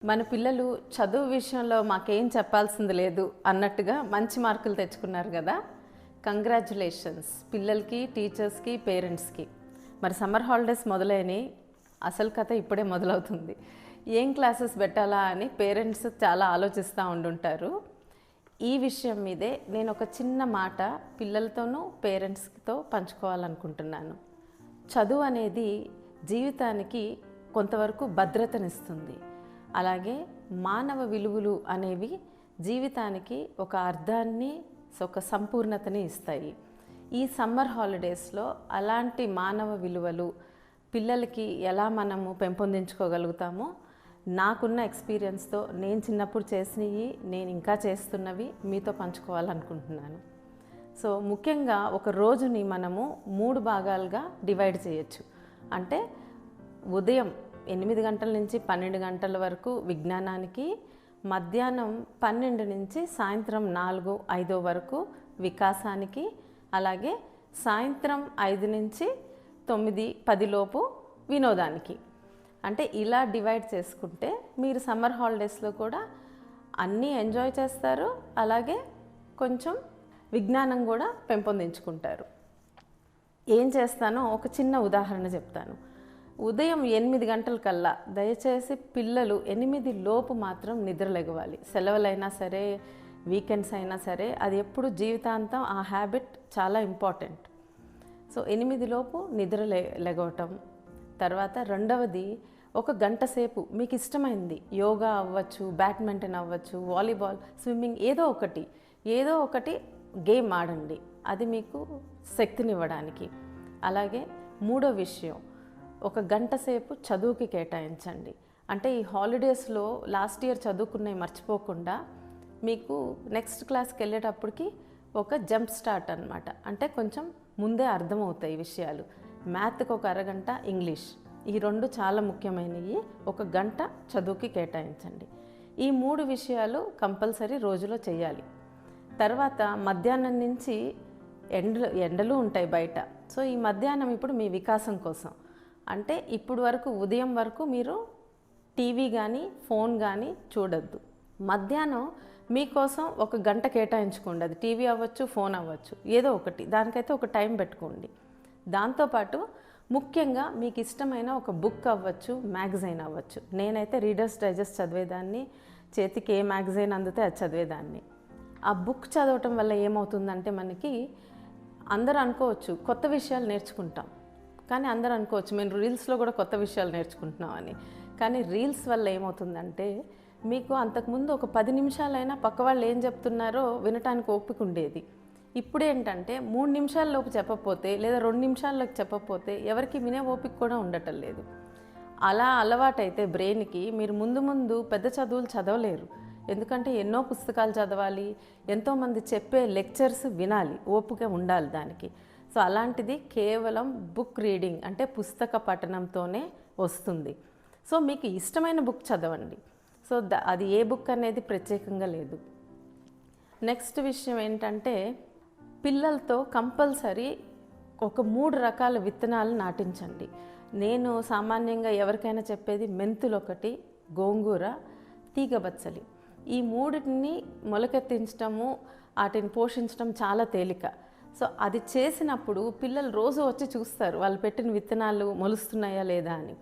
మన పిల్లలు చదువు విషయంలో మాకేం చెప్పాల్సింది లేదు అన్నట్టుగా మంచి మార్కులు తెచ్చుకున్నారు కదా. కంగ్రాచ్యులేషన్స్ పిల్లలకి, టీచర్స్కి, పేరెంట్స్కి. మరి సమ్మర్ హాలిడేస్ మొదలైనవి, అసలు కథ ఇప్పుడే మొదలవుతుంది. ఏం క్లాసెస్ పెట్టాలా అని పేరెంట్స్ చాలా ఆలోచిస్తూ ఉండుంటారు. ఈ విషయం మీదే నేను ఒక చిన్న మాట పిల్లలతోనూ పేరెంట్స్తో పంచుకోవాలనుకుంటున్నాను. చదువు అనేది జీవితానికి కొంతవరకు భద్రతనిస్తుంది. అలాగే మానవ విలువలు అనేవి జీవితానికి ఒక అర్థాన్ని, ఒక సంపూర్ణతని ఇస్తాయి. ఈ సమ్మర్ హాలిడేస్లో అలాంటి మానవ విలువలు పిల్లలకి ఎలా మనము పెంపొందించుకోగలుగుతామో, నాకున్న ఎక్స్పీరియన్స్తో నేను చిన్నప్పుడు చేసినవి, నేను ఇంకా చేస్తున్నవి మీతో పంచుకోవాలనుకుంటున్నాను. సో ముఖ్యంగా ఒక రోజుని మనము 3 భాగాలుగా డివైడ్ చేయొచ్చు. అంటే ఉదయం 8 గంటల నుంచి 12 గంటల వరకు విజ్ఞానానికి, మధ్యాహ్నం 12 నుంచి సాయంత్రం 4-5 వరకు వికాసానికి, అలాగే సాయంత్రం 5 నుంచి 9-10 లోపు వినోదానికి. అంటే ఇలా డివైడ్ చేసుకుంటే మీరు సమ్మర్ హాలిడేస్లో కూడా అన్నీ ఎంజాయ్ చేస్తారు, అలాగే కొంచెం విజ్ఞానం కూడా పెంపొందించుకుంటారు. ఏం చేస్తానో ఒక చిన్న ఉదాహరణ చెప్తాను. ఉదయం 8 గంటలకల్లా దయచేసి పిల్లలు 8 లోపు మాత్రం నిద్రలేగవాలి. సెలవులైనా సరే, వీకెండ్స్ అయినా సరే, అది ఎప్పుడు జీవితాంతం ఆ హ్యాబిట్ చాలా ఇంపార్టెంట్. సో 8 లోపు నిద్ర లెగవటం. తర్వాత రెండవది, 1 గంట సేపు మీకు ఇష్టమైంది యోగా అవ్వచ్చు, బ్యాడ్మింటన్ అవ్వచ్చు, వాలీబాల్, స్విమ్మింగ్, ఏదో ఒకటి గేమ్ ఆడండి. అది మీకు శక్తినివ్వడానికి. అలాగే మూడో విషయం, 1 గంట సేపు చదువుకి కేటాయించండి. అంటే ఈ హాలిడేస్లో లాస్ట్ ఇయర్ చదువుకున్నవి మర్చిపోకుండా మీకు నెక్స్ట్ క్లాస్కి వెళ్ళేటప్పటికి ఒక జంప్ స్టార్ట్ అనమాట. అంటే కొంచెం ముందే అర్థమవుతాయి విషయాలు. మ్యాథ్కి 1 అరగంట, ఇంగ్లీష్, ఈ 2 చాలా ముఖ్యమైనవి. 1 గంట చదువుకి కేటాయించండి. ఈ 3 విషయాలు కంపల్సరీ రోజులో చేయాలి. తర్వాత మధ్యాహ్నం నుంచి ఎండలు ఉంటాయి బయట. సో ఈ మధ్యాహ్నం ఇప్పుడు మీ వికాసం కోసం. అంటే ఇప్పుడు వరకు, ఉదయం వరకు మీరు టీవీ కానీ ఫోన్ కానీ చూడొద్దు. మధ్యాహ్నం మీకోసం 1 గంట కేటాయించుకోండి. అది టీవీ అవ్వచ్చు, ఫోన్ అవ్వచ్చు, ఏదో ఒకటి. దానికైతే ఒక టైం పెట్టుకోండి. దాంతోపాటు ముఖ్యంగా మీకు ఇష్టమైన ఒక బుక్ అవ్వచ్చు, మ్యాగజైన్ అవ్వచ్చు. నేనైతే రీడర్స్ డైజెస్ట్ చదివేదాన్ని, చేతికి ఏ మ్యాగజైన్ అందితే అది చదివేదాన్ని. ఆ బుక్ చదవటం వల్ల ఏమవుతుందంటే, మనకి అందరూ అనుకోవచ్చు కొత్త విషయాలు నేర్చుకుంటాం, కానీ అందరూ అనుకోవచ్చు మేము రీల్స్లో కూడా కొత్త విషయాలు నేర్చుకుంటున్నామని. కానీ రీల్స్ వల్ల ఏమవుతుందంటే, మీకు అంతకుముందు ఒక 10 నిమిషాలైనా పక్క వాళ్ళు ఏం చెప్తున్నారో వినటానికి ఓపిక ఉండేది. ఇప్పుడు ఏంటంటే 3 నిమిషాల్లోపు చెప్పకపోతే, లేదా 2 నిమిషాల్లోకి చెప్పకపోతే ఎవరికి వినే ఓపిక కూడా ఉండటం లేదు. అలా అలవాటైతే బ్రెయిన్కి మీరు ముందు పెద్ద చదువులు చదవలేరు. ఎందుకంటే ఎన్నో పుస్తకాలు చదవాలి, ఎంతోమంది చెప్పే లెక్చర్స్ వినాలి, ఓపిక ఉండాలి దానికి. సో అలాంటిది కేవలం బుక్ రీడింగ్, అంటే పుస్తక పఠనంతోనే వస్తుంది. సో మీకు ఇష్టమైన బుక్ చదవండి. సో అది ఏ బుక్ అనేది ప్రత్యేకంగా లేదు. నెక్స్ట్ విషయం ఏంటంటే, పిల్లలతో కంపల్సరీ ఒక 3 రకాల విత్తనాలు నాటించండి. నేను సామాన్యంగా ఎవరికైనా చెప్పేది మెంతులు ఒకటి, గోంగూర, తీగబచ్చలి, ఈ 3టిని మొలకెత్తించడము, వాటిని పోషించడం చాలా తేలిక. సో అది చేసినప్పుడు పిల్లలు రోజు వచ్చి చూస్తారు వాళ్ళు పెట్టిన విత్తనాలు మొలుస్తున్నాయా లేదా అని.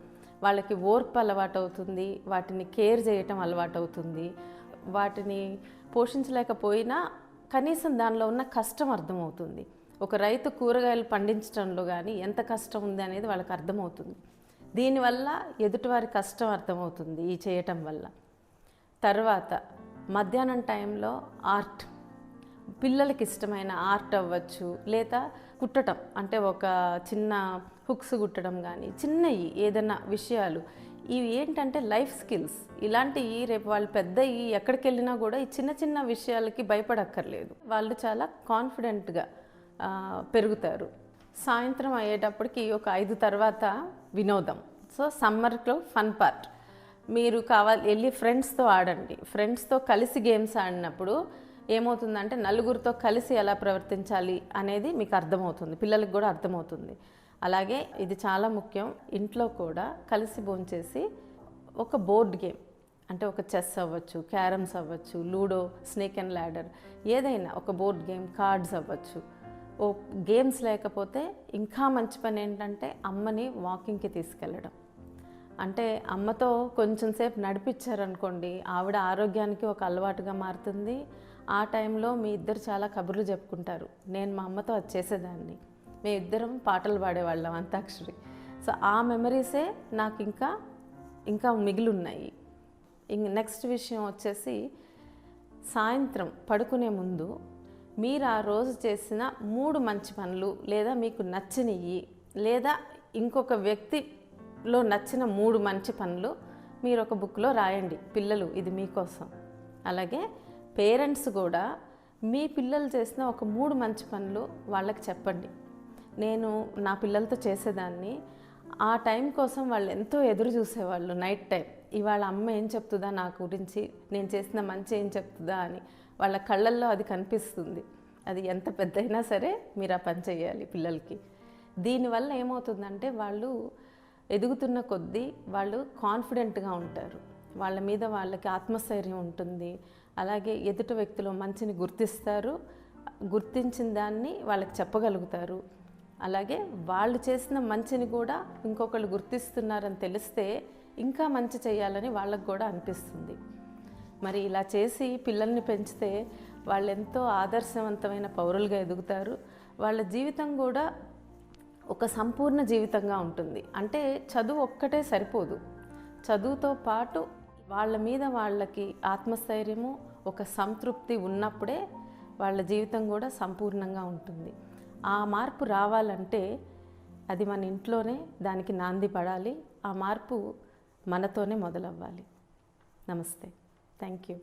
వాళ్ళకి ఓర్పు అలవాటు అవుతుంది, వాటిని కేర్ చేయటం అలవాటు అవుతుంది. వాటిని పోషించలేకపోయినా కనీసం దానిలో ఉన్న కష్టం అర్థమవుతుంది. ఒక రైతు కూరగాయలు పండించడంలో కానీ ఎంత కష్టం ఉంది అనేది వాళ్ళకి అర్థమవుతుంది. దీనివల్ల ఎదుటివారి కష్టం అర్థమవుతుంది ఈ చేయటం వల్ల. తర్వాత మధ్యాహ్నం టైంలో ఆర్ట్, పిల్లలకి ఇష్టమైన ఆర్ట్ అవ్వచ్చు, లేదా కుట్టడం, అంటే ఒక చిన్న హుక్స్ కుట్టడం కానీ, చిన్నవి ఏదైనా విషయాలు. ఇవి ఏంటంటే లైఫ్ స్కిల్స్. ఇలాంటివి రేపు వాళ్ళు పెద్దయి ఎక్కడికి వెళ్ళినా కూడా ఈ చిన్న విషయాలకి భయపడక్కర్లేదు. వాళ్ళు చాలా కాన్ఫిడెంట్గా పెరుగుతారు. సాయంత్రం అయ్యేటప్పటికి ఒక 5 తర్వాత వినోదం. సో సమ్మర్లో ఫన్ పార్ట్, మీరు వెళ్ళి ఫ్రెండ్స్తో ఆడండి. ఫ్రెండ్స్తో కలిసి గేమ్స్ ఆడినప్పుడు ఏమవుతుందంటే, నలుగురితో కలిసి ఎలా ప్రవర్తించాలి అనేది మీకు అర్థమవుతుంది, పిల్లలకు కూడా అర్థమవుతుంది. అలాగే ఇది చాలా ముఖ్యం, ఇంట్లో కూడా కలిసి భోంచేసి ఒక బోర్డ్ గేమ్, అంటే ఒక చెస్ అవ్వచ్చు, క్యారమ్స్ అవ్వచ్చు, లూడో, స్నేక్ అండ్ ల్యాడర్, ఏదైనా ఒక బోర్డ్ గేమ్, కార్డ్స్ అవ్వచ్చు. ఓ గేమ్స్ లేకపోతే ఇంకా మంచి పని ఏంటంటే అమ్మని వాకింగ్కి తీసుకెళ్ళడం. అంటే అమ్మతో కొంచెం సేపు నడిపించారనుకోండి, ఆవిడ ఆరోగ్యానికి ఒక అలవాటుగా మారుతుంది. ఆ టైంలో మీ ఇద్దరు చాలా కబుర్లు చెప్పుకుంటారు. నేను మా అమ్మతో అది చేసేదాన్ని, మేము ఇద్దరం పాటలు పాడేవాళ్ళం అంతాక్షరి. సో ఆ మెమరీసే నాకు ఇంకా మిగిలి ఉన్నాయి. నెక్స్ట్ విషయం వచ్చేసి, సాయంత్రం పడుకునే ముందు మీరు ఆ రోజు చేసిన 3 మంచి పనులు, లేదా మీకు నచ్చినవి, లేదా ఇంకొక వ్యక్తిలో నచ్చిన 3 మంచి పనులు మీరు ఒక బుక్లో రాయండి. పిల్లలు, ఇది మీకోసం. అలాగే పేరెంట్స్ కూడా మీ పిల్లలు చేసిన ఒక 3 మంచి పనులు వాళ్ళకి చెప్పండి. నేను నా పిల్లలతో చేసేదాన్ని. ఆ టైం కోసం వాళ్ళు ఎంతో ఎదురు చూసేవాళ్ళు. నైట్ టైం ఇవాళ అమ్మ ఏం చెప్తుందా నా గురించి, నేను చేసిన మంచి ఏం చెప్తుందా అని వాళ్ళ కళ్ళల్లో అది కనిపిస్తుంది. అది ఎంత పెద్దయినా సరే మీరు ఆ పని చేయాలి పిల్లలకి. దీనివల్ల ఏమవుతుందంటే వాళ్ళు ఎదుగుతున్న కొద్దీ వాళ్ళు కాన్ఫిడెంట్గా ఉంటారు. వాళ్ళ మీద వాళ్ళకి ఆత్మస్థైర్యం ఉంటుంది. అలాగే ఎదుటి వ్యక్తిలో మంచిని గుర్తిస్తారు, గుర్తించిన దాన్ని వాళ్ళకి చెప్పగలుగుతారు. అలాగే వాళ్ళు చేసిన మంచిని కూడా ఇంకొకళ్ళు గుర్తిస్తున్నారని తెలిస్తే ఇంకా మంచి చేయాలని వాళ్ళకు కూడా అనిపిస్తుంది. మరి ఇలా చేసి పిల్లల్ని పెంచితే వాళ్ళు ఎంతో ఆదర్శవంతమైన పౌరులుగా ఎదుగుతారు. వాళ్ళ జీవితం కూడా ఒక సంపూర్ణ జీవితంగా ఉంటుంది. అంటే చదువు ఒక్కటే సరిపోదు. చదువుతో పాటు వాళ్ళ మీద వాళ్ళకి ఆత్మస్థైర్యము, ఒక సంతృప్తి ఉన్నప్పుడే వాళ్ళ జీవితం కూడా సంపూర్ణంగా ఉంటుంది. ఆ మార్పు రావాలంటే అది మన ఇంట్లోనే దానికి నాంది పడాలి. ఆ మార్పు మనతోనే మొదలవ్వాలి. నమస్తే. Thank you.